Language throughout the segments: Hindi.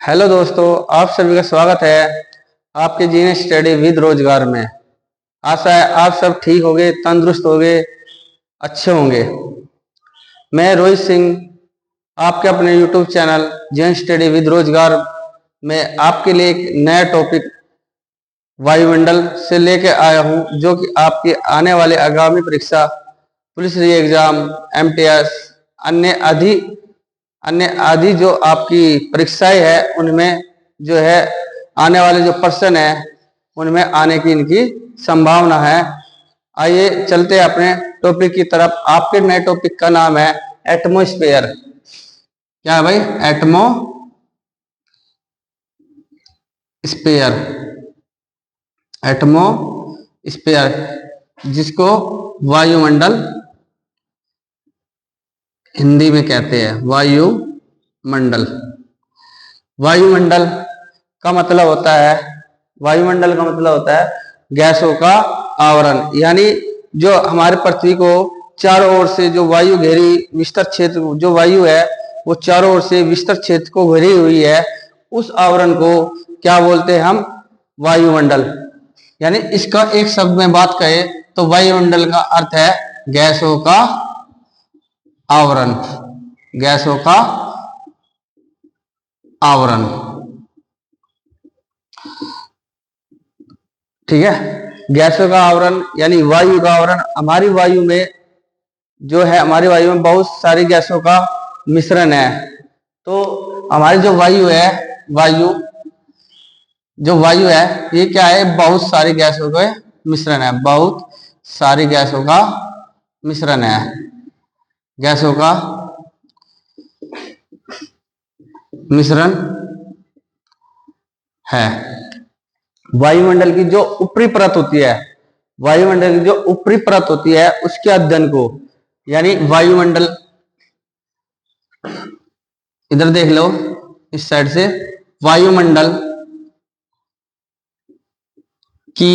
हेलो दोस्तों, आप सभी का स्वागत है आपके जीने स्टडी विद रोजगार में। आशा है आप सब ठीक होंगे, तंदुरुस्त होंगे, अच्छे होंगे। मैं रोहित सिंह आपके अपने यूट्यूब चैनल जीने स्टडी विद रोजगार में आपके लिए एक नया टॉपिक वायुमंडल से लेके आया हूं, जो कि आपके आने वाले आगामी परीक्षा, पुलिस री एग्जाम, एमटीएस, अन्य आदि अन्य आदि जो आपकी परीक्षाएं है उनमें जो है आने वाले जो प्रश्न है उनमें आने की इनकी संभावना है। आइए चलते हैं अपने टॉपिक की तरफ। आपके नए टॉपिक का नाम है एटमोस्फेयर। क्या है भाई? एटमोस्फेयर। एटमोस्फेयर जिसको वायुमंडल हिंदी में कहते हैं, वायुमंडल। वायुमंडल का मतलब होता है वायुमंडल का मतलब होता है गैसों का आवरण। यानी जो हमारे पृथ्वी को चारों ओर से जो वायु घेरी विस्तृत क्षेत्र, जो वायु है वो चारों ओर से विस्तृत क्षेत्र को घेरी हुई है, उस आवरण को क्या बोलते हैं हम? वायुमंडल। यानी इसका एक शब्द में बात करें तो वायुमंडल का अर्थ है गैसों का आवरण। गैसों का आवरण, ठीक है। गैसों का आवरण यानी वायु का आवरण। हमारी वायु में जो है, हमारी वायु में बहुत सारी गैसों का मिश्रण है। तो हमारी जो वायु है, वायु है ये क्या है? बहुत सारी गैसों का मिश्रण है। बहुत सारी गैसों का मिश्रण है। गैसों का मिश्रण है। वायुमंडल की जो ऊपरी परत होती है, वायुमंडल की जो ऊपरी परत होती है उसके अध्ययन को, यानी वायुमंडल, इधर देख लो इस साइड से, वायुमंडल की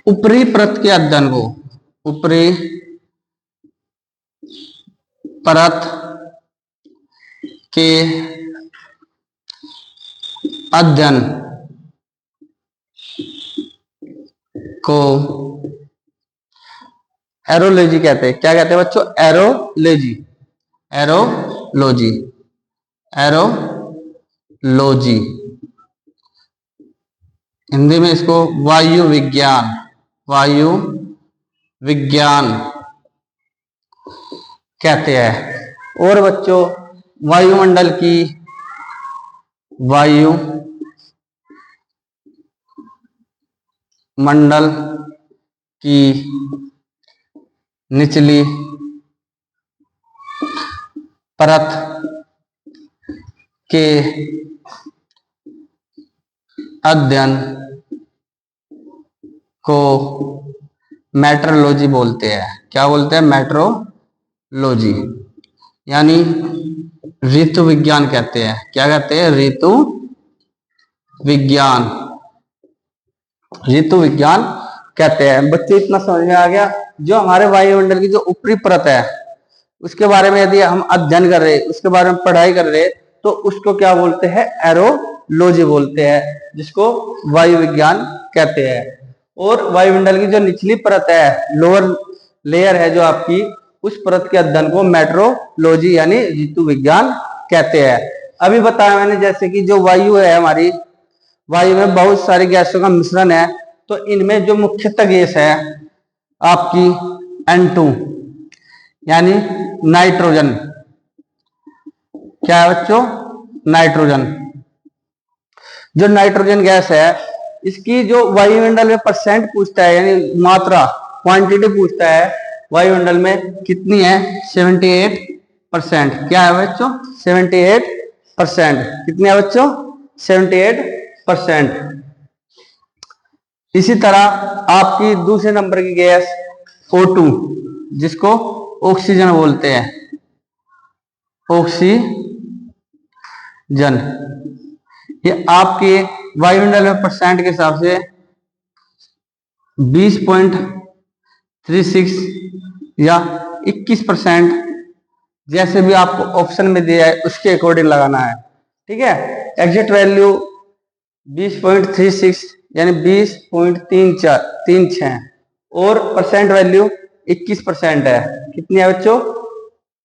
ऊपरी परत के अध्ययन को, ऊपरी परत के अध्ययन को एरोलॉजी कहते हैं। क्या कहते हैं बच्चों? एरोलॉजी। एरोलॉजी। एरोलॉजी हिंदी में इसको वायु विज्ञान, वायु विज्ञान कहते हैं। और बच्चों वायुमंडल की, वायु मंडल की निचली परत के अध्ययन को मेट्रोलॉजी बोलते हैं। क्या बोलते हैं? मेट्रोलॉजी, यानी ऋतु विज्ञान कहते हैं। क्या कहते हैं? ऋतु विज्ञान। ऋतु विज्ञान कहते हैं। बच्चे इतना समझ में आ गया? जो हमारे वायुमंडल की जो ऊपरी परत है उसके बारे में यदि हम अध्ययन कर रहे, उसके बारे में पढ़ाई कर रहे, तो उसको क्या बोलते हैं? एरोलॉजी बोलते हैं, जिसको वायु विज्ञान कहते हैं। और वायुमंडल की जो निचली परत है, लोअर लेयर है जो आपकी, उस परत के अध्ययन को मेट्रोलॉजी यानी ऋतु विज्ञान कहते हैं। अभी बताया मैंने जैसे कि जो वायु है, हमारी वायु में बहुत सारी गैसों का मिश्रण है। तो इनमें जो मुख्यतः गैस है आपकी N2 यानी नाइट्रोजन। क्या है बच्चों? नाइट्रोजन। जो नाइट्रोजन गैस है इसकी जो वायुमंडल में परसेंट पूछता है, यानी मात्रा, क्वांटिटी पूछता है, वायुमंडल में कितनी है? 78%। क्या है बच्चों? 78%। कितनी है बच्चों? 78%। इसी तरह आपकी दूसरे नंबर की गैस O2, जिसको ऑक्सीजन बोलते हैं, ऑक्सीजन, ये आपके वायुमंडल में परसेंट के हिसाब से 20.36 या 21% जैसे भी आपको ऑप्शन में दिया है उसके अकॉर्डिंग लगाना है। ठीक है, एग्जैक्ट वैल्यू 20.36 यानी 20.36 और परसेंट वैल्यू 21% है। कितनी है बच्चों?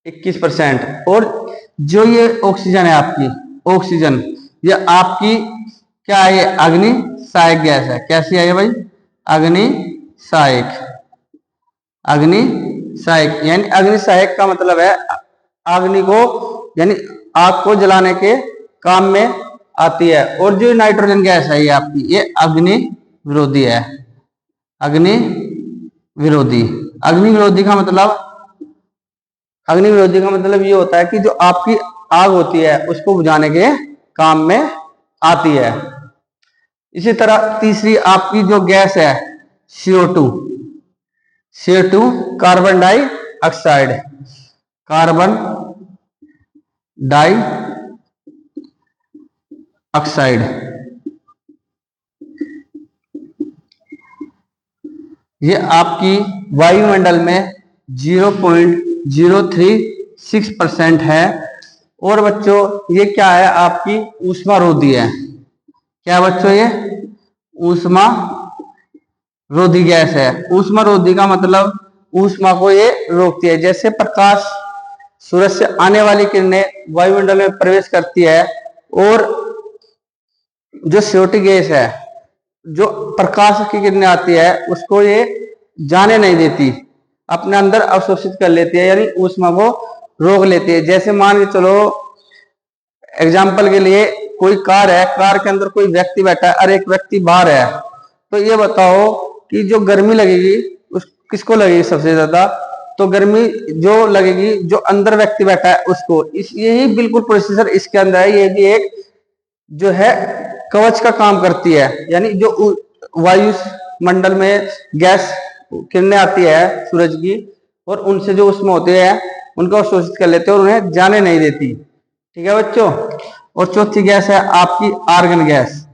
21%। और जो ये ऑक्सीजन है आपकी, ऑक्सीजन ये आपकी क्या है? ये अग्नि सहायक गैस है। कैसी है ये भाई? अग्नि सहायक। अग्नि सहायक यानी अग्नि सहायक का मतलब है अग्नि को यानी आग को जलाने के काम में आती है। और जो नाइट्रोजन गैस है ये आपकी ये अग्नि विरोधी है। अग्नि विरोधी। अग्नि विरोधी का मतलब, अग्नि विरोधी का मतलब ये होता है कि जो आपकी आग होती है उसको बुझाने के काम में आती है। इसी तरह तीसरी आपकी जो गैस है CO2, CO2 carbon dioxide, carbon dioxide. ये आपकी वायुमंडल में 0.036% है। और बच्चों ये क्या है? आपकी ऊष्मारोधी है। क्या बच्चों? ये ऊष्मा रोधी गैस है। ऊष्मा रोधी का मतलब ऊष्मा को ये रोकती है। जैसे प्रकाश सूरज से आने वाली किरणें वायुमंडल में प्रवेश करती है और जो CO2 गैस है, जो प्रकाश की किरणें आती है उसको ये जाने नहीं देती, अपने अंदर अवशोषित कर लेती है यानी ऊष्मा को रोक लेती है। जैसे मान के चलो एग्जाम्पल के लिए कोई कार है, कार के अंदर कोई व्यक्ति बैठा है और एक व्यक्ति बाहर है, तो ये बताओ कि जो गर्मी लगेगी उस किसको लगेगी सबसे ज्यादा? तो गर्मी जो लगेगी जो अंदर व्यक्ति बैठा है उसको। इस यही बिल्कुल प्रोसीजर इसके अंदर है। ये भी एक जो है कवच का काम करती है। यानी जो वायु मंडल में गैस किरणें आती है सूरज की और उनसे जो उसमें होते हैं उनको अवशोषित कर लेते हैं और उन्हें जाने नहीं देती। ठीक है बच्चों। और चौथी गैस है आपकी आर्गन गैस।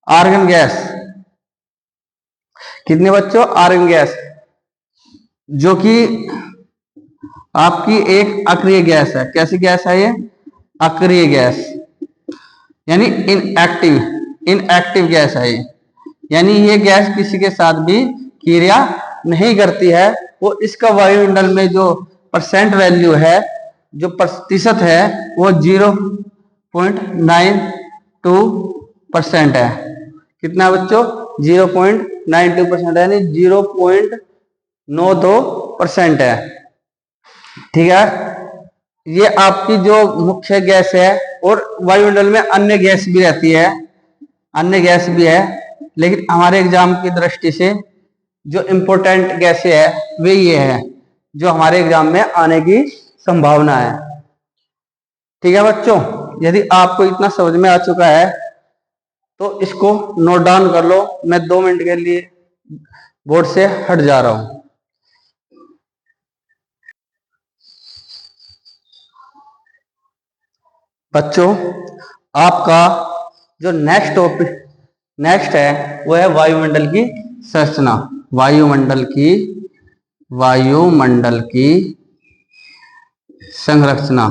आर्गन गैस कितने बच्चों? आर्गन गैस जो कि आपकी एक अक्रिय गैस है। कैसी गैस है ये? अक्रिय गैस यानी इनएक्टिव, इनएक्टिव गैस है ये। यानी ये गैस किसी के साथ भी क्रिया नहीं करती है। वो इसका वायुमंडल में जो परसेंट वैल्यू है, जो प्रतिशत है वो 0.92% है। कितना बच्चों? 0.92% है, यानी 0.92% है। ठीक है, ये आपकी जो मुख्य गैस है। और वायुमंडल में अन्य गैस भी रहती है, अन्य गैस भी है, लेकिन हमारे एग्जाम की दृष्टि से जो इम्पोर्टेंट गैसें है वे ये है जो हमारे एग्जाम में आने की संभावना है। ठीक है बच्चों, यदि आपको इतना समझ में आ चुका है तो इसको नोट डाउन कर लो। मैं 2 मिनट के लिए बोर्ड से हट जा रहा हूं। बच्चों आपका जो नेक्स्ट है वो है वायुमंडल की संरचना। वायुमंडल की संरचना।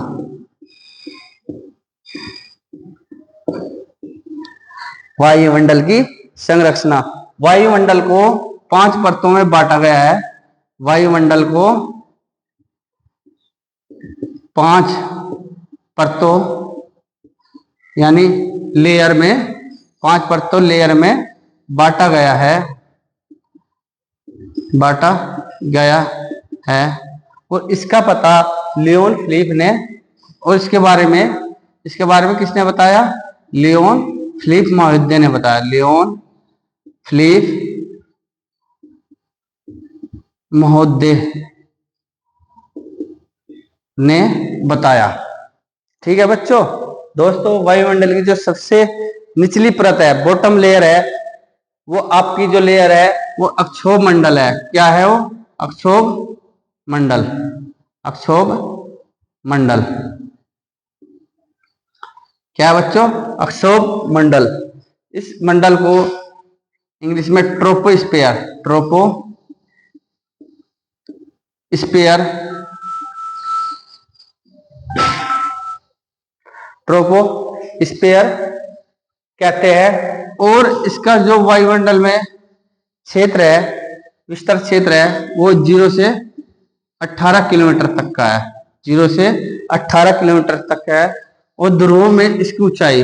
वायुमंडल की संरचना। वायुमंडल को 5 परतों में बांटा गया है। वायुमंडल को 5 परतों यानी लेयर में, 5 परतों लेयर में बांटा गया है, बांटा गया है। और इसका पता लियोन फिलिप ने, और इसके बारे में किसने बताया? लियोन फिलिप महोदय ने बताया। लियोन फिलिप महोदय ने बताया। ठीक है बच्चों। दोस्तों वायुमंडल की जो सबसे निचली परत है, बॉटम लेयर है, वो आपकी जो लेयर है वो अक्षोभ मंडल है। क्या है वो? अक्षोभ मंडल। अक्षोभ मंडल क्या बच्चों? अक्षोभ मंडल। इस मंडल को इंग्लिश में ट्रोपोस्फीयर, ट्रोपोस्फीयर ट्रोपोस्फीयर कहते हैं। और इसका जो वायुमंडल में क्षेत्र है, विस्तार क्षेत्र है, वो 0 से 18 किलोमीटर तक का है। 0 से 18 किलोमीटर तक है। और ध्रुवों में इसकी ऊंचाई,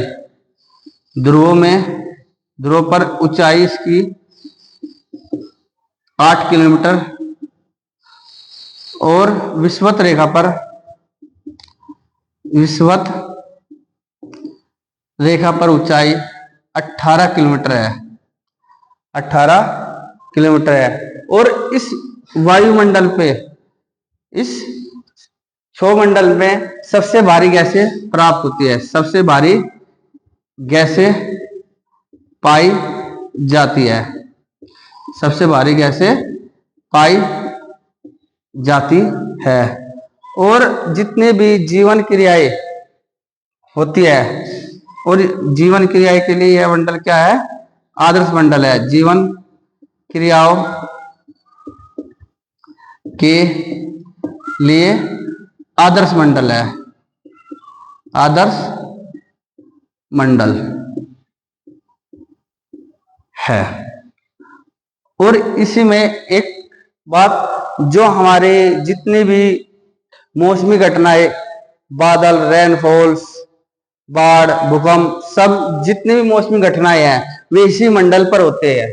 ध्रुवों पर ऊंचाई इसकी 8 किलोमीटर और विषुवत रेखा पर ऊंचाई 18 किलोमीटर है। 18 किलोमीटर है। और इस वायुमंडल पे, इस क्षोभमंडल में सबसे भारी गैसें प्राप्त होती है, सबसे भारी गैसें पाई जाती है, सबसे भारी गैसें पाई जाती है। और जितने भी जीवन क्रियाएं होती है, और जीवन क्रियाएं के लिए यह मंडल क्या है? आदर्श मंडल है। जीवन क्रियाओं के लिए आदर्श मंडल है, आदर्श मंडल है। और इसी में एक बात, जो हमारे जितने भी मौसमी घटनाएं, बादल, रेनफॉल्स, बाढ़, भूकंप, सब जितने भी मौसमी घटनाएं हैं वे इसी मंडल पर होते हैं।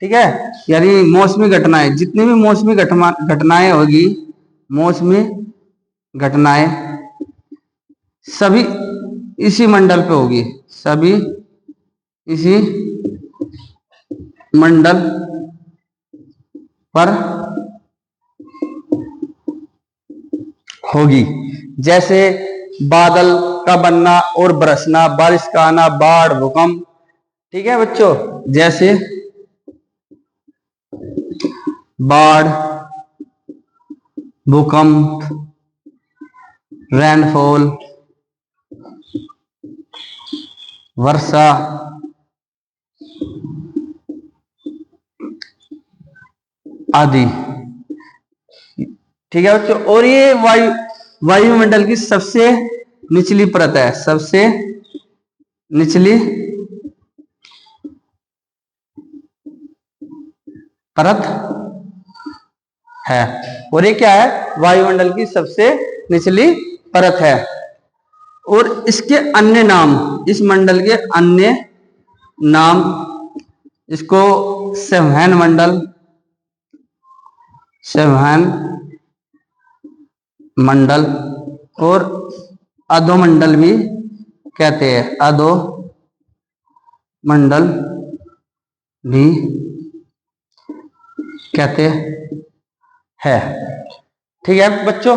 ठीक है, यानी मौसमी घटनाएं, जितनी भी मौसमी घटनाएं होगी, मौसमी घटनाएं सभी इसी मंडल पे होगी, सभी इसी मंडल पर होगी। जैसे बादल का बनना और बरसना, बारिश का आना, बाढ़, भूकंप। ठीक है बच्चों, जैसे बाढ़, भूकंप, रेनफॉल, वर्षा, आदि। ठीक है बच्चों, और ये वायुमंडल की सबसे निचली परत है, सबसे निचली परत है। और ये क्या है? वायुमंडल की सबसे निचली परत है। और इसके अन्य नाम, इस मंडल के अन्य नाम, इसको संवहन मंडल, संवहन मंडल और अधोमंडल भी कहते हैं, अधोमंडल भी कहते हैं। ठीक है बच्चों,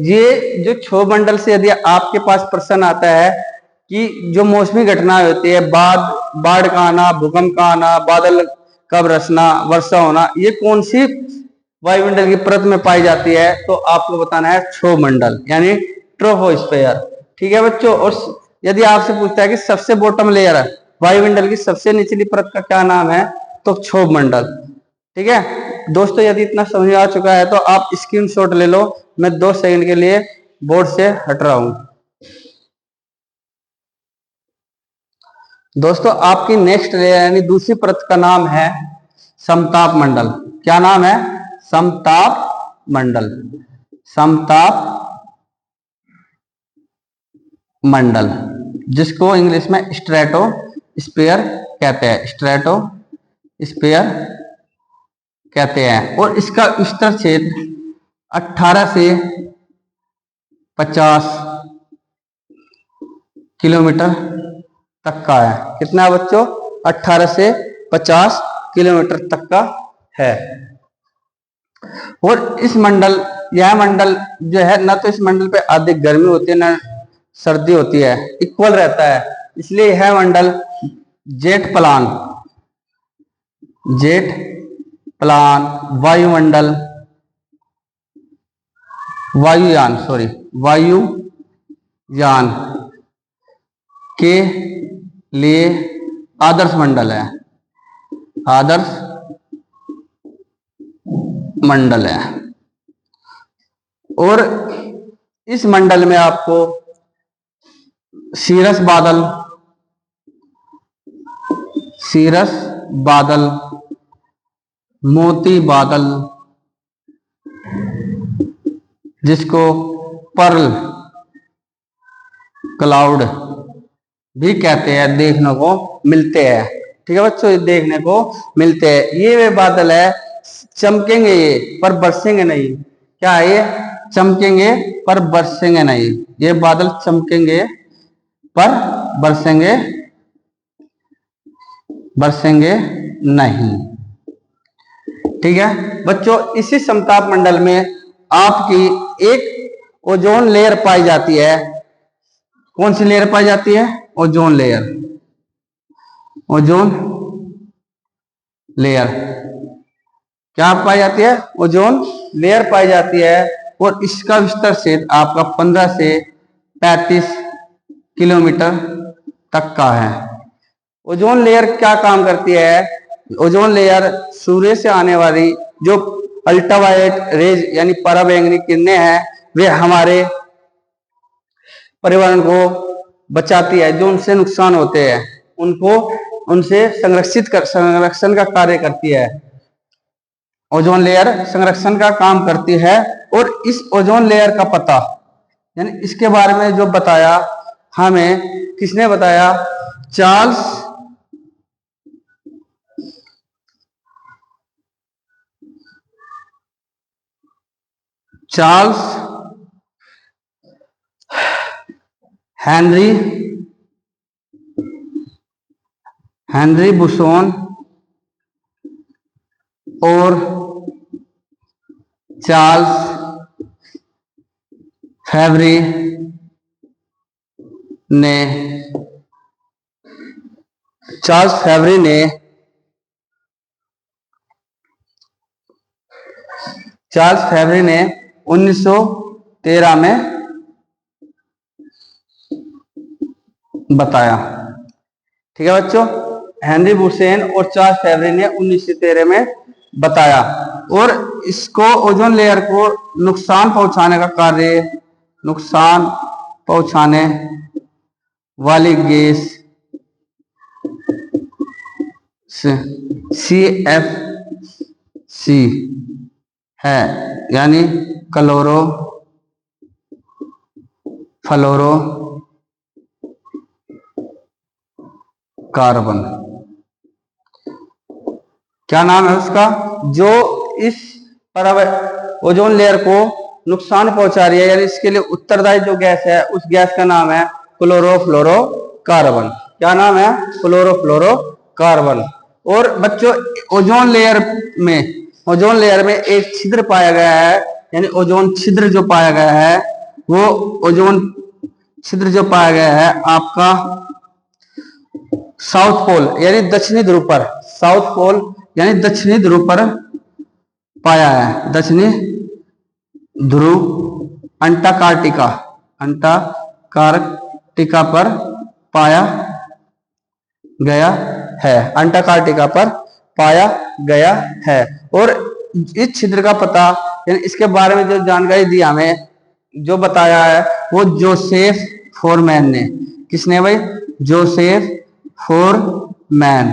ये जो क्षोभमंडल से यदि आपके पास प्रश्न आता है कि जो मौसमी घटनाएं होती है, बाढ़ का आना, भूकंप का आना, बादल कब रचना, वर्षा होना, ये कौन सी वायुमंडल की परत में पाई जाती है, तो आपको बताना है क्षोभमंडल, यानी ट्रोपोस्फीयर। ठीक है बच्चों, और यदि आपसे पूछता है कि सबसे बॉटम लेयर है वायुमंडल की सबसे निचली परत का क्या नाम है, तो क्षोभमंडल। ठीक है दोस्तों, यदि इतना समझ आ चुका है तो आप स्क्रीनशॉट ले लो, मैं 2 सेकंड के लिए बोर्ड से हट रहा हूं। दोस्तों, आपकी नेक्स्ट लेयर यानी दूसरी परत का नाम है समताप मंडल। क्या नाम है? समताप मंडल, समताप मंडल, जिसको इंग्लिश में स्ट्रेटोस्फीयर कहते हैं, स्ट्रेटोस्फीयर कहते हैं। और इसका विस्तार क्षेत्र 18 से 50 किलोमीटर तक का है। कितना है बच्चों? 18 से 50 किलोमीटर तक का है। और इस मंडल, यह मंडल जो है, ना तो इस मंडल पे अधिक गर्मी होती है ना सर्दी होती है, इक्वल रहता है। इसलिए यह मंडल जेट प्लान वायुमंडल, वायुयान के लिए आदर्श मंडल है, आदर्श मंडल है। और इस मंडल में आपको सीरस बादल, सीरस बादल, मोती बादल, जिसको पर्ल क्लाउड भी कहते हैं, देखने को मिलते हैं। ठीक है बच्चों, ये देखने को मिलते हैं। ये वे बादल है, चमकेंगे ये पर बरसेंगे नहीं। क्या है ये? चमकेंगे पर बरसेंगे नहीं। ये बादल चमकेंगे पर बरसेंगे बरसेंगे नहीं। ठीक है बच्चों, इसी समताप मंडल में आपकी एक ओजोन लेयर पाई जाती है। कौन सी लेयर पाई जाती है? Ozone layer. ओजोन लेयर क्या पाई जाती है? ओजोन लेयर पाई जाती है। और इसका विस्तार क्षेत्र आपका 15 से 35 किलोमीटर तक का है। ओजोन लेयर क्या काम करती है? ओजोन लेयर सूर्य से आने वाली जो अल्ट्रावायलेट रेज यानी पराबैंगनी किरणें हैं, वे हमारे पर्यावरण को बचाती है। जो उनसे नुकसान होते हैं उनको उनसे संरक्षण का कार्य करती है। ओजोन लेयर संरक्षण का काम करती है। और इस ओजोन लेयर का पता यानी इसके बारे में जो बताया हमें, किसने बताया? चार्ल्स हेनरी बुसोन और चार्ल्स फेवरी ने 1913 में बताया। ठीक है बच्चों, हेनरी बुसेन और चार्ल्स फेवरी ने 1913 में बताया। और इसको ओजोन लेयर को नुकसान पहुंचाने का कार्य, नुकसान पहुंचाने वाली गैस CFC है, यानी क्लोरो फ्लोरो कार्बन। क्या नाम है उसका? जो इस ओजोन लेयर को नुकसान पहुंचा रही है, यानी इसके लिए उत्तरदायी जो गैस है, उस गैस का नाम है क्लोरोफ्लोरोकार्बन। क्या नाम है? क्लोरोफ्लोरोकार्बन। और बच्चों, ओजोन लेयर में एक छिद्र पाया गया है, यानी ओजोन छिद्र जो पाया गया है, वो ओजोन छिद्र जो पाया गया है आपका साउथ पोल यानी दक्षिणी ध्रुव पर, साउथ पोल यानी दक्षिणी ध्रुव पर पाया है। दक्षिणी ध्रुव अंटार्कटिका पर पाया गया है। अंटार्कटिका पर पाया गया है। और इस छिद्र का पता यानी इसके बारे में जो जानकारी दी हमें, जो बताया है, वो जोसेफ फोरमैन ने। किसने भाई? जोसेफ फोरमैन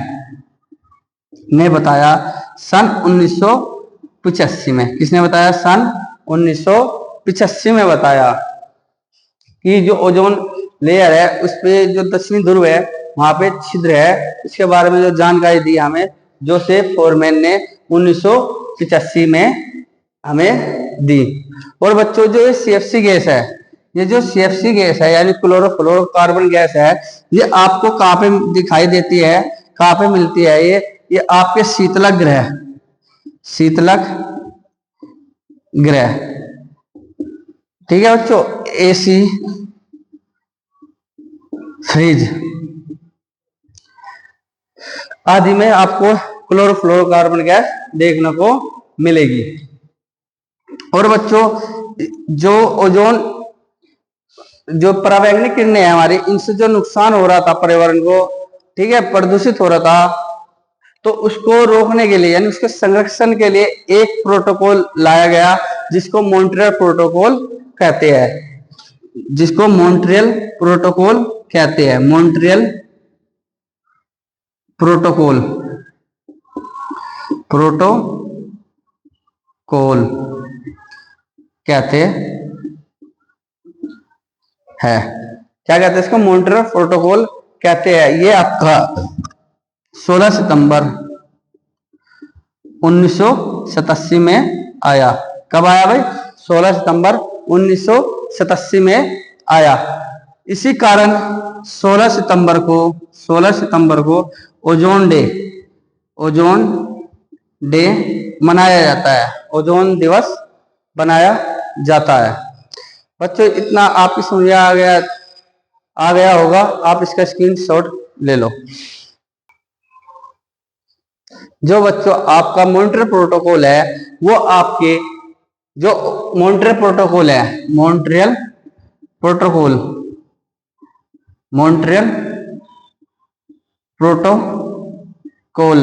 ने बताया सन 1985 में। किसने बताया? सन 1985 में बताया कि जो ओजोन लेयर है उस पे जो दक्षिणी ध्रुव है वहां पे छिद्र है। इसके बारे में जो जानकारी दी हमें जोसेफ फोरमैन ने 1985 में हमें दी। और बच्चों, जो ये CFC गैस है, ये जो CFC गैस है यानी क्लोरोफ्लोरोकार्बन गैस है, ये आपको कहाँ पे दिखाई देती है, कहाँ पे मिलती है? ये आपके शीतलक ग्रह। ठीक है बच्चों, AC, फ्रिज आदि में आपको क्लोरोफ्लोरोकार्बन गैस देखने को मिलेगी। और बच्चों, जो पराबैंगनी किरणें हैं हमारी, इनसे जो नुकसान हो रहा था पर्यावरण को, ठीक है, प्रदूषित हो रहा था, तो उसको रोकने के लिए यानी उसके संरक्षण के लिए एक प्रोटोकॉल लाया गया जिसको मॉन्ट्रियल प्रोटोकॉल कहते हैं। जिसको मॉन्ट्रियल प्रोटोकॉल कहते हैं, मॉन्ट्रियल प्रोटोकॉल, प्रोटोकॉल कहते हैं। क्या कहते हैं इसको? मॉन्ट्रियल प्रोटोकॉल कहते हैं। ये आपका 16 सितंबर 1987 में आया। कब आया भाई? 16 सितंबर 1987 में आया। इसी कारण 16 सितंबर को ओजोन डे मनाया जाता है, ओजोन दिवस बनाया जाता है। बच्चों इतना आपकी समझ आ गया होगा, आप इसका स्क्रीनशॉट ले लो। जो बच्चों आपका मॉन्ट्रियल प्रोटोकॉल है, वो आपके जो मॉन्ट्रियल प्रोटोकॉल है, मॉन्ट्रियल प्रोटोकॉल,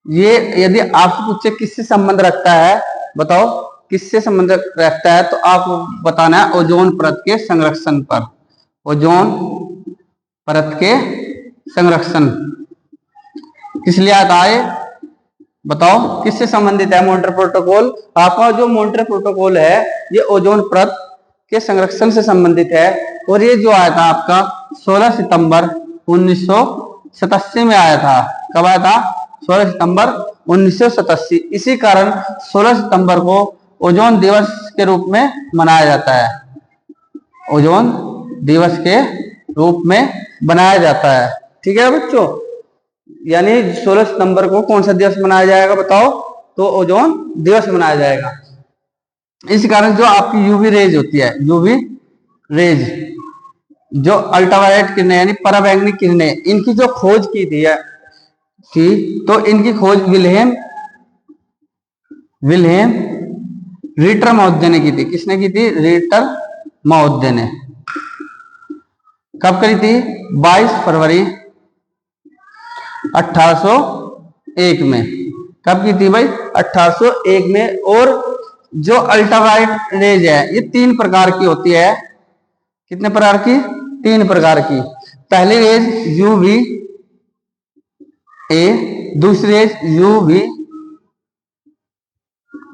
ये यदि आपसे पूछे किससे संबंध रखता है, बताओ किससे संबंध रखता है, तो आपको बताना है ओजोन परत के संरक्षण पर। ओजोन परत के संरक्षण किस लिए आता है? बताओ किससे संबंधित है मॉन्ट्रियल प्रोटोकॉल? आपका जो मॉन्ट्रियल प्रोटोकॉल है ये ओजोन परत के संरक्षण से संबंधित है, और ये जो आया था आपका 16 सितंबर 1987 में आया था। कब आया था? 16 सितंबर 1987। इसी कारण 16 सितंबर को ओजोन दिवस के रूप में मनाया जाता है, ओजोन दिवस के रूप में बनाया जाता है। ठीक है बच्चों, यानी 16 सितंबर को कौन सा दिवस मनाया जाएगा बताओ? तो ओजोन दिवस मनाया जाएगा। इस कारण जो आपकी यूवी रेज होती है, यूवी रेज जो अल्ट्रावायलेट किरणें यानी पराबैंगनी किरणें, इनकी जो खोज की थी तो इनकी खोज विल्हेम रिटर माउथ ने की थी। किसने की थी? रिटर माउथ ने। कब करी थी? 22 फरवरी 1801 में। कब की थी भाई? 1801 में। और जो अल्ट्रावायलेट रेज है ये 3 प्रकार की होती है। कितने प्रकार की? 3 प्रकार की। पहली रेज यूवी ए, दूसरी रेज यूवी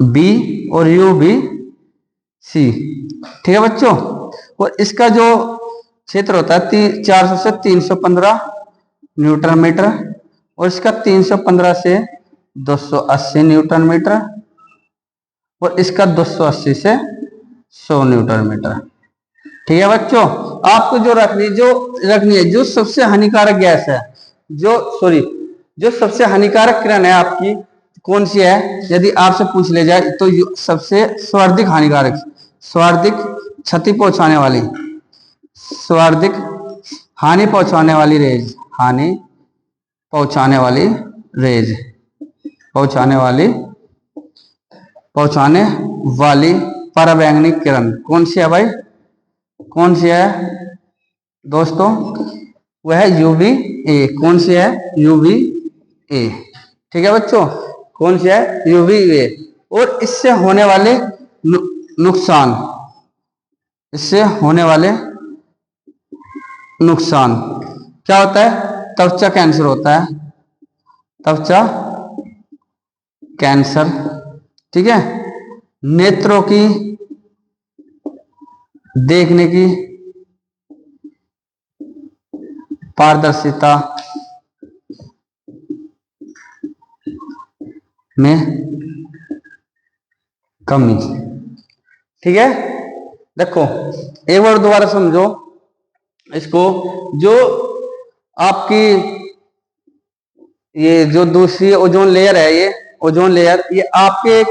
बी और यूवी सी। ठीक है बच्चों, और इसका जो क्षेत्र होता है 400 से 315 न्यूटन मीटर, और इसका 315 से 280 न्यूटन मीटर, और इसका 280 से 100 न्यूटन मीटर। ठीक है बच्चों, आपको जो रखनी है जो सबसे हानिकारक गैस है, जो सबसे हानिकारक किरण है आपकी कौन सी है? यदि आपसे पूछ ले जाए तो सबसे सर्वाधिक हानिकारक, सर्वाधिक क्षति पहुंचाने वाली, सर्वाधिक हानि पहुंचाने वाली पराबैंगनी किरण कौन सी है भाई? कौन सी है दोस्तों? वह है यूवी ए। कौन सी है? UV A. ठीक है बच्चों, कौन सी है? UV A. और इससे होने वाले नुकसान, क्या होता है? त्वचा कैंसर होता है, त्वचा कैंसर। ठीक है, नेत्रों की देखने की पारदर्शिता में कमी। ठीक है, देखो एक बार दोबारा समझो इसको। जो आपकी ये जो दूसरी ओजोन लेयर है, ये ओजोन लेयर ये आपके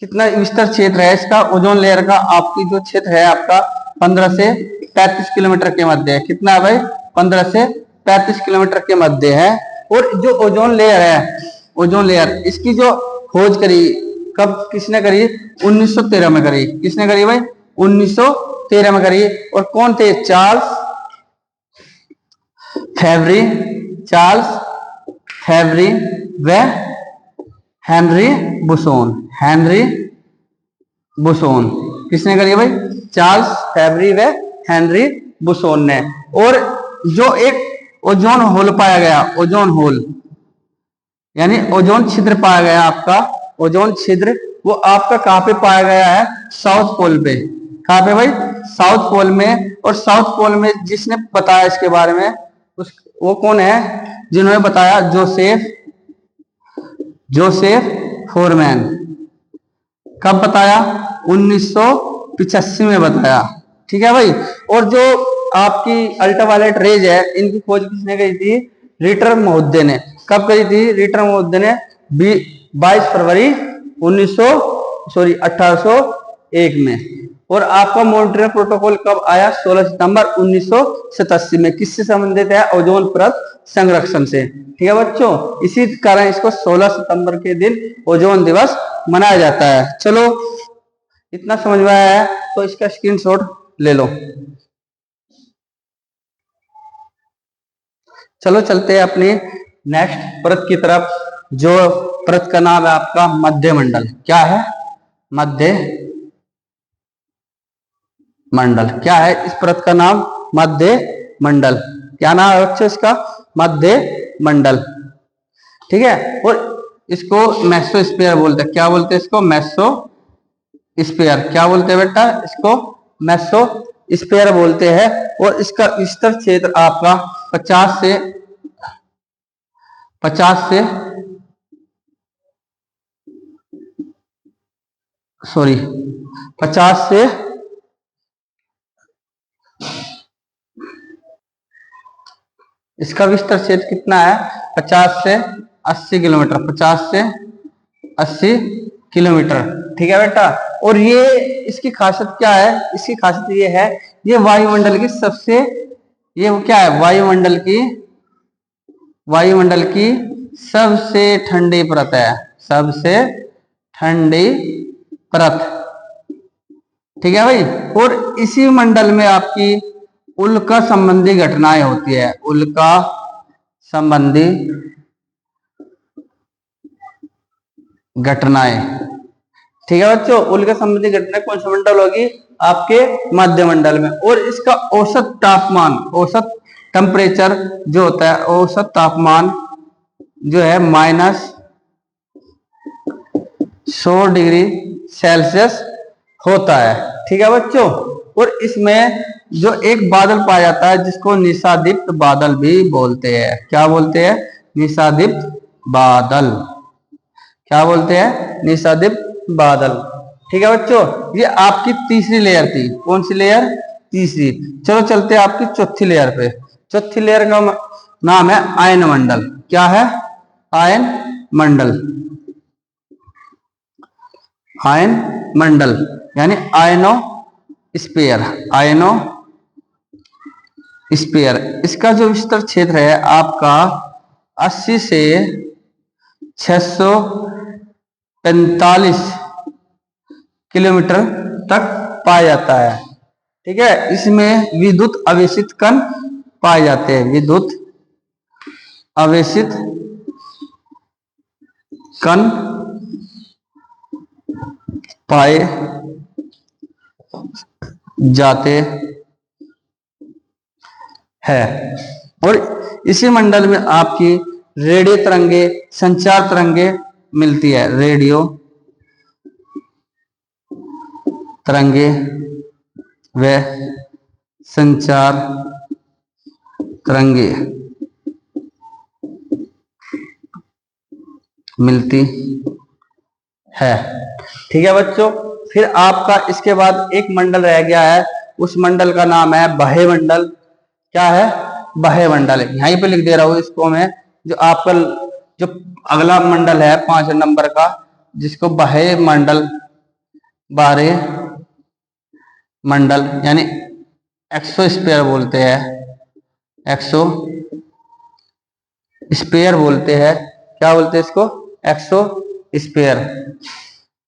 कितना विस्तर क्षेत्र है इसका? ओजोन लेयर का आपकी जो क्षेत्र है आपका 15 से 35 किलोमीटर के मध्य है। कितना है भाई? 15 से 35 किलोमीटर के मध्य है। और जो ओजोन लेयर है, ओजोन लेयर इसकी जो खोज करी कब किसने करी? 1913 में करी। किसने करी भाई? 1913 में करी। और कौन थे? चार्ल्स फेब्री व हेनरी बुसोन। किसने करी भाई? चार्ल्स फेब्री व हेनरी बुसोन ने। और जो एक ओजोन होल पाया गया, ओजोन होल यानी ओजोन छिद्र पाया गया आपका, ओजोन छिद्र वो आपका कहां पे पाया गया है? साउथ पोल पे। कहां पे भाई? साउथ पोल में। और साउथ पोल में जिसने बताया इसके बारे में वो कौन है? जिन्होंने बताया जोसेफ फोरमैन। कब बताया? 1985 में बताया। ठीक है भाई। और जो आपकी अल्ट्रावायलेट रेज है, इनकी खोज किसने करी थी? रिटर महोदय ने। कब करी थी? रिटर महोदय ने 22 फरवरी 1801 में। और आपका मॉन्ट्रियल प्रोटोकॉल कब आया? 16 सितंबर 1987 में। किससे संबंधित है? ओजोन परत संरक्षण से। ठीक है बच्चों, इसी कारण इसको 16 सितंबर के दिन ओजोन दिवस मनाया जाता है। चलो, इतना समझ में आया है तो इसका स्क्रीनशॉट ले लो। चलो चलते हैं अपनी नेक्स्ट परत की तरफ, जो परत का नाम है आपका मध्य मंडल। क्या है? मध्य मंडल। क्या है इस परत का नाम? मध्य मंडल। क्या नाम है बच्चों इसका? मध्य मंडल। ठीक है। और इसको मेसोस्फीयर बोलते हैं। क्या बोलते हैं इसको? मेसोस्फीयर। क्या बोलते हैं बेटा? इसको मेसोस्फीयर बोलते हैं। और इसका विस्तर क्षेत्र आपका 50 से 50 से इसका विस्तर क्षेत्र कितना है? 50 से 80 किलोमीटर। 50 से 80 किलोमीटर। ठीक है बेटा। और ये इसकी खासियत क्या है? इसकी खासियत ये है, ये वायुमंडल की सबसे, ये क्या है? वायुमंडल की सबसे ठंडी परत है। सबसे ठंडी परत। ठीक है भाई। और इसी मंडल में आपकी उल्का संबंधी घटनाएं होती है। उल्का संबंधी घटनाएं। ठीक है बच्चों, उल्का संबंधी घटनाएं कौन सा मंडल होगी? आपके मध्य मंडल में। और इसका औसत तापमान, औसत टेम्परेचर जो होता है, औसत तापमान जो है -100 डिग्री सेल्सियस होता है। ठीक है बच्चों। और इसमें जो एक बादल पाया जाता है जिसको निशादीप्त बादल भी बोलते हैं। क्या बोलते हैं? निशादीप्त बादल। क्या बोलते हैं? निशादीप्त बादल। ठीक है बच्चों, ये आपकी तीसरी लेयर थी। कौन सी लेयर? तीसरी। चलो चलते हैं आपकी चौथी लेयर पे। चौथी लेयर का नाम है आयन मंडल। क्या है? आयन मंडल। आयन मंडल यानी आयनोस्फीयर। आयनोस्फीयर। इसका जो विस्तर क्षेत्र है आपका 80 से 645 किलोमीटर तक पाया जाता है। ठीक है। इसमें विद्युत आवेशित कण पाए जाते हैं। विद्युत आवेशित कण पाए जाते हैं। और इसी मंडल में आपकी रेडियो तरंगे, संचार तरंगे मिलती है। रेडियो तरंगे व संचार तरंगे मिलती है। ठीक है बच्चों। फिर आपका इसके बाद एक मंडल रह गया है, उस मंडल का नाम है बाह्य मंडल। क्या है? बाह्य मंडल। यहीं पे लिख दे रहा हूं इसको मैं। जो आपका जो अगला मंडल है 5 नंबर का, जिसको बाह्य मंडल, बाह्य मंडल यानी एक्सोस्फीयर बोलते हैं। एक्सोस्फीयर बोलते हैं। क्या बोलते हैं इसको? एक्सोस्फीयर।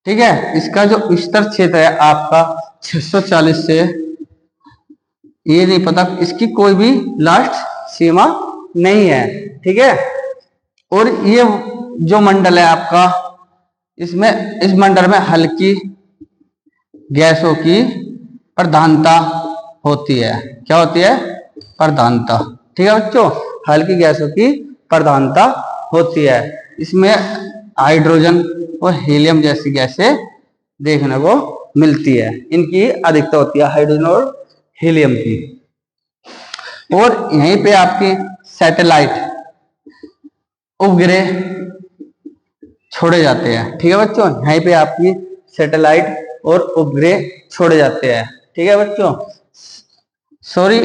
ठीक है। इसका जो विस्तर क्षेत्र है आपका 640 से, ये नहीं पता, इसकी कोई भी लास्ट सीमा नहीं है। ठीक है। और ये जो मंडल है आपका, इसमें इस मंडल में हल्की गैसों की प्रधानता होती है। क्या होती है? प्रधानता। ठीक है बच्चों, हल्की गैसों की प्रधानता होती है। इसमें हाइड्रोजन और हीलियम जैसी गैसें देखने को मिलती है, इनकी अधिकता होती है हाइड्रोजन और हीलियम की। और यहीं पे आपकी सैटेलाइट उपग्रह छोड़े जाते हैं। ठीक है बच्चों, यहीं पे आपकी सैटेलाइट और उपग्रह छोड़े जाते हैं। ठीक है बच्चों, सॉरी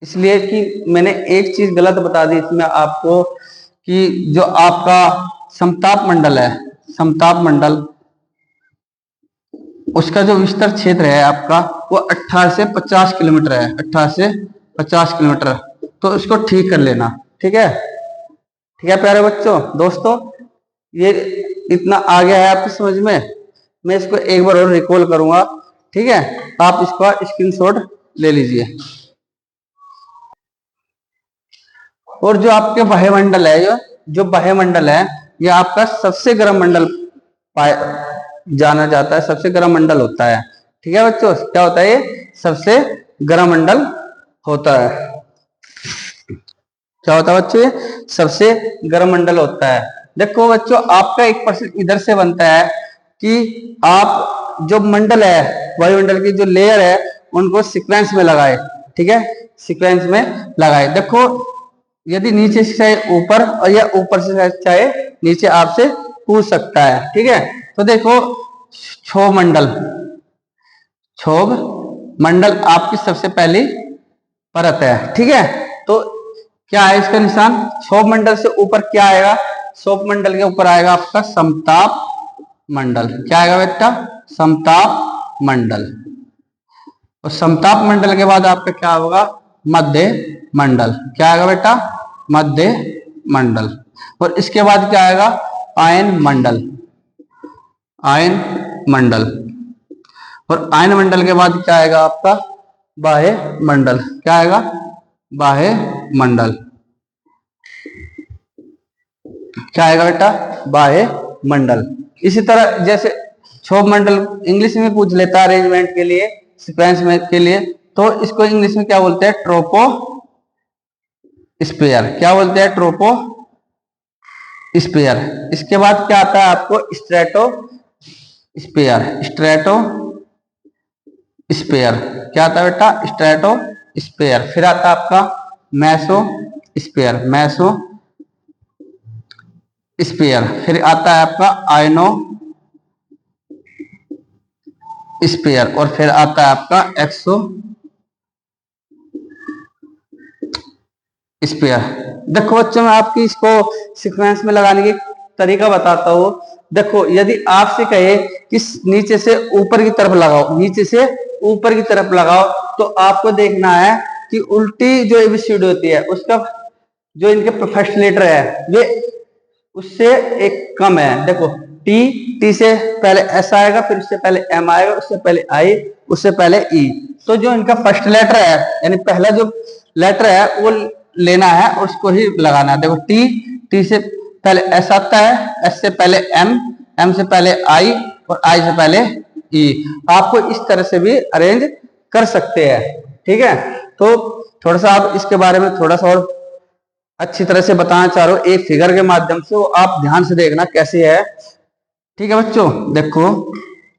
इसलिए कि मैंने एक चीज गलत बता दी इसमें आपको, कि जो आपका समताप मंडल है, समताप मंडल उसका जो विस्तर क्षेत्र है आपका वो 18 से 50 किलोमीटर है, 18 से 50 किलोमीटर। तो इसको ठीक कर लेना। ठीक है, ठीक है प्यारे बच्चों। दोस्तों ये इतना आ गया है आपकी समझ में, मैं इसको एक बार और रिकॉल करूंगा। ठीक है, आप इसका स्क्रीनशॉट ले लीजिए। और जो आपके वायुमंडल है, जो वायुमंडल है ये आपका सबसे गर्म मंडल जाना जाता है, सबसे गर्म मंडल होता है। ठीक है बच्चों, क्या होता है ये सबसे गर्म मंडल होता है। क्या होता है बच्चों, ये सबसे गर्म मंडल होता है। देखो बच्चों, आपका एक प्रश्न इधर से बनता है कि आप जो मंडल है, वायुमंडल की जो लेयर है उनको सीक्वेंस में लगाए। ठीक है, सीक्वेंस में लगाए। देखो यदि नीचे से चाहे ऊपर और या ऊपर से चाहे नीचे आपसे पूछ सकता है। ठीक है, तो देखो क्षोभ मंडल, क्षोभ मंडल आपकी सबसे पहली परत है। ठीक है, तो क्या है इसका निशान, क्षोभ मंडल से ऊपर क्या आएगा, क्षोभ मंडल के ऊपर आएगा आपका समताप मंडल। क्या आएगा बेटा, समताप मंडल। और समताप मंडल के बाद आपका क्या होगा, मध्य मंडल। क्या आएगा बेटा, मध्य मंडल। और इसके बाद क्या आएगा, आयन मंडल, आयन मंडल। और आयन मंडल के बाद क्या आएगा आपका, बाह्य मंडल। क्या आएगा, बाह्य मंडल। क्या आएगा बेटा, बाह्य मंडल। इसी तरह जैसे क्षोभ मंडल इंग्लिश में पूछ लेता है अरेंजमेंट के लिए, सीक्वेंस में के लिए, तो इसको इंग्लिश में क्या बोलते हैं, ट्रोपो स्पेयर। क्या बोलते हैं, ट्रोपो स्पेयर। इसके बाद क्या आता है आपको, स्ट्रेटो स्पेयर, स्ट्रेटो स्पेयर। क्या आता है बेटा, स्ट्रेटो स्पेयर। फिर आता है आपका मैसो स्पेयर, मैसो स्पेयर। फिर आता है आपका आयनो स्पेयर। और फिर आता है आपका एक्सो स्पेयर। देखो बच्चों, मैं आपकी इसको सीक्वेंस में लगाने की तरीका बताता हूं। देखो यदि आपसे कहे कि नीचे से ऊपर की तरफ लगाओ, नीचे से ऊपर की तरफ लगाओ, तो आपको देखना है कि उल्टी जो एबीसीडी होती है उसका जो इनके फर्स्ट लेटर है ये उससे एक कम है। देखो टी, टी से पहले एस आएगा, फिर उससे पहले एम आएगा, उससे पहले आई, उससे पहले ई। तो जो इनका फर्स्ट लेटर है यानी पहला जो लेटर है वो लेना है और उसको ही लगाना है। देखो टी, टी से पहले एस आता है, एस से पहले एम, एम से पहले आई और आई से पहले ई। आपको इस तरह से भी अरेंज कर सकते हैं। ठीक है, तो थोड़ा सा आप इसके बारे में थोड़ा सा और अच्छी तरह से बताना चाह रहा हूं एक फिगर के माध्यम से, वो आप ध्यान से देखना कैसे है। ठीक है बच्चों, देखो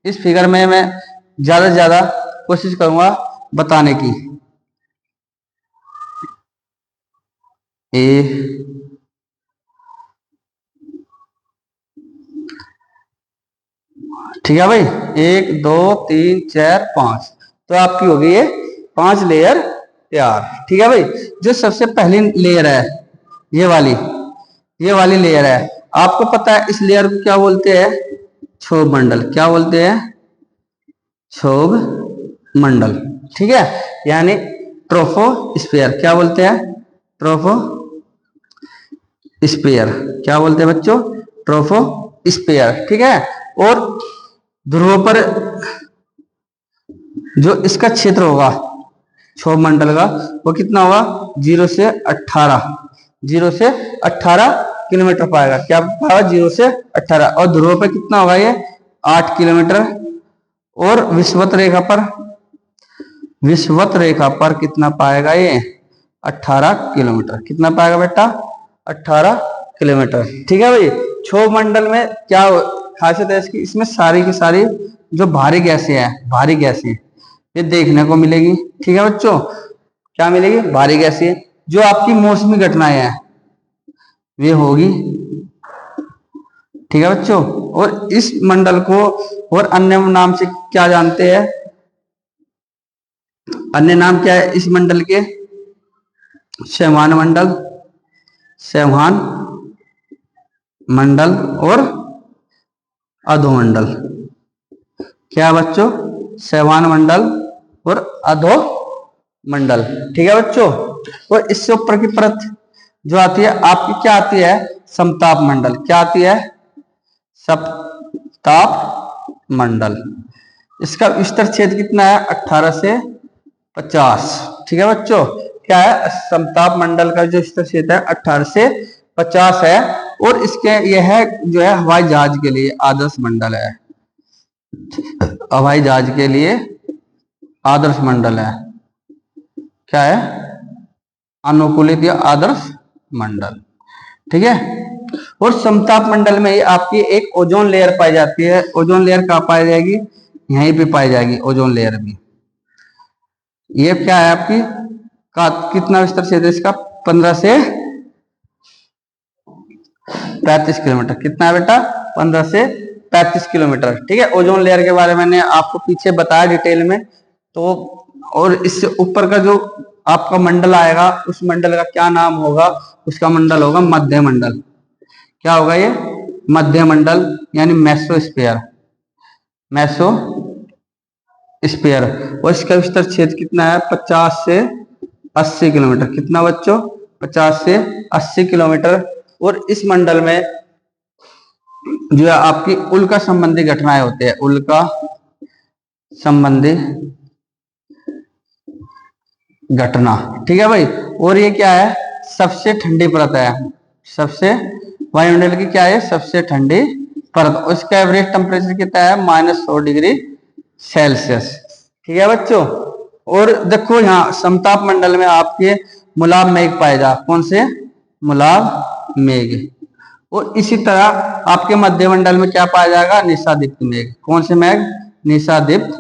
इस फिगर में मैं ज्यादा से ज्यादा कोशिश करूंगा बताने की। ठीक है भाई, 1 2 3 4 5, तो आपकी हो गई है 5 लेयर तैयार। ठीक है भाई, जो सबसे पहली लेयर है ये वाली लेयर है, आपको पता है इस लेयर को क्या बोलते हैं, क्षोभ मंडल। क्या बोलते हैं, क्षोभ मंडल। ठीक है, यानी ट्रोफोस्फीयर। क्या बोलते हैं, ट्रोफोस्फीयर। क्या बोलते हैं बच्चों, ट्रोफोस्फीयर। ठीक है, और ध्रुव पर जो इसका क्षेत्र होगा क्षोभ मंडल का वो कितना होगा, 0 से 18, 0 से 18 किलोमीटर पाएगा। क्या पाएगा, 0 से 18। और ध्रुव पर कितना होगा ये, 8 किलोमीटर। और विषुवत रेखा पर कितना पाएगा ये, 18 किलोमीटर। कितना पाएगा बेटा? 18 किलोमीटर। ठीक है भाई। क्षोभ मंडल में क्या खासियत है इसकी? इसमें सारी की सारी जो भारी गैसें हैं, भारी गैसें ये देखने को मिलेगी। ठीक है बच्चों, क्या मिलेगी? भारी गैसें। जो आपकी मौसमी घटनाएं हैं वे होगी। ठीक है बच्चों। और इस मंडल को और अन्य नाम से क्या जानते हैं? अन्य नाम क्या है इस मंडल के? संवहन मंडल, संवहन मंडल और अधोमंडल। क्या बच्चों? संवहन मंडल और अधोमंडल। ठीक है बच्चों। और इससे ऊपर की परत जो आती है आपकी क्या आती है? समताप मंडल। क्या आती है? समताप मंडल। इसका विस्तर क्षेत्र कितना है? 18 से 50। ठीक है बच्चों। क्या है? समताप मंडल का जो विस्तर क्षेत्र है 18 से 50 है। और इसके यह जो है हवाई जहाज के लिए आदर्श मंडल है। हवाई जहाज के लिए आदर्श मंडल है। क्या है? अनुकूलित या आदर्श मंडल। ठीक है। और समताप मंडल में ही आपकी एक ओजोन लेयर पाई जाती है। ओजोन लेयर कहाँ पाई जाएगी? यहीं पे पाई जाएगी ओजोन लेयर भी। ये क्या है आपकी कितना विस्तर क्षेत्र इसका? 15 से 35 किलोमीटर। कितना है बेटा? 15 से 35 किलोमीटर। ठीक है। ओजोन लेयर के बारे में मैंने आपको पीछे बताया डिटेल में। तो और इससे ऊपर का जो आपका मंडल आएगा उस मंडल का क्या नाम होगा? उसका मंडल होगा मध्य मंडल। क्या होगा ये? मध्य मंडल यानी मेसोस्फीयर। मेसोस्फीयर। और इसका विस्तर क्षेत्र कितना है? 50 से 80 किलोमीटर। कितना बच्चों? 50 से 80 किलोमीटर। और इस मंडल में जो है आपकी उल्का संबंधी घटनाएं होती है। उल्का संबंधी घटना। ठीक है भाई। और ये क्या है? सबसे ठंडी परत है। सबसे वायुमंडल की क्या है? सबसे ठंडी परत। उसका एवरेज टेम्परेचर कितना है? -100 डिग्री सेल्सियस। ठीक है बच्चों। और देखो यहाँ समताप मंडल में आपके मुलाब मेघ पाए जा। कौन से? मुलाब मेघ। और इसी तरह आपके मध्य मंडल में क्या पाया जाएगा? निशादीप्त मेघ। कौन से मेघ? निशादीप्त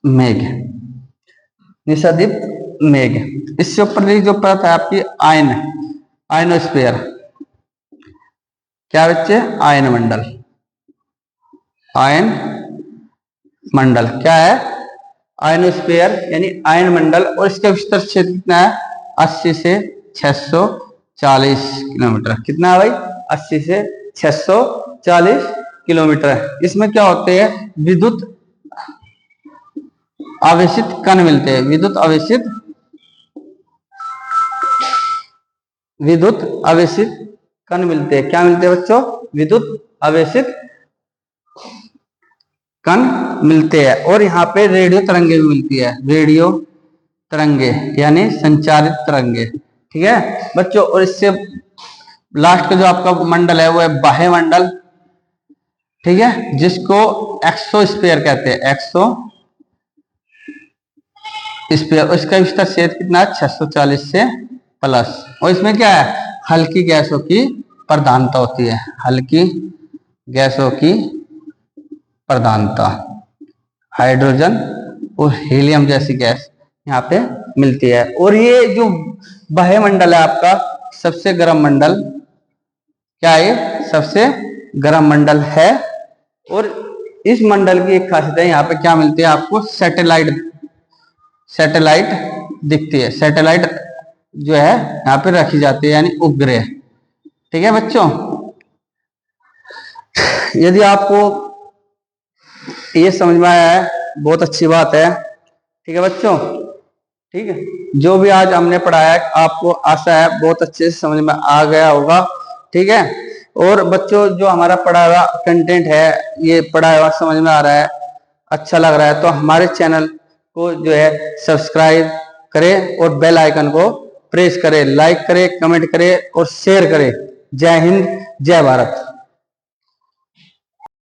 मेघ। निशादीप्त मेघ। इससे ऊपर जो परत है आपकी आयनोस्फीयर। क्या बच्चे? आयन मंडल। आयन मंडल क्या है? आयनोस्फीयर यानी आयन मंडल। और इसका विस्तर क्षेत्र कितना है? 80 से 640 किलोमीटर। कितना है भाई? 80 से 640 किलोमीटर। इसमें क्या होते हैं? विद्युत आवेशित कण मिलते हैं। विद्युत आवेशित कण मिलते हैं। क्या मिलते हैं बच्चों? विद्युत आवेशित कण मिलते हैं। और यहाँ पे रेडियो तरंगे भी मिलती है। रेडियो तरंगे यानी संचारित तरंगे। ठीक है बच्चों। और इससे लास्ट का जो आपका मंडल है वो है बाह्य मंडल। ठीक है। जिसको एक्सोस्फीयर कहते हैं। एक्सोस्फीयर। इसका विस्तर क्षेत्र कितना है? 640 से प्लस। और इसमें क्या है? हल्की गैसों की प्रधानता होती है। हल्की गैसों की प्रधानता। हाइड्रोजन और हीलियम जैसी गैस यहाँ पे मिलती है। और ये जो बाह्य मंडल है आपका सबसे गर्म मंडल। क्या है? सबसे गर्म मंडल है। और इस मंडल की एक खासियत है, यहाँ पे क्या मिलती है आपको? सैटेलाइट दिखती है। सैटेलाइट जो है यहाँ पे रखी जाती है यानी उपग्रह। ठीक है बच्चों। यदि आपको ये समझ में आया है बहुत अच्छी बात है। ठीक है बच्चों। ठीक है। जो भी आज हमने पढ़ाया आपको आशा है बहुत अच्छे से समझ में आ गया होगा। ठीक है। और बच्चों जो हमारा पढ़ा हुआ कंटेंट है ये पढ़ा हुआ समझ में आ रहा है, अच्छा लग रहा है तो हमारे चैनल को जो है सब्सक्राइब करें और बेल आइकन को प्रेस करें, लाइक करें, कमेंट करें और शेयर करें। जय हिंद, जय भारत।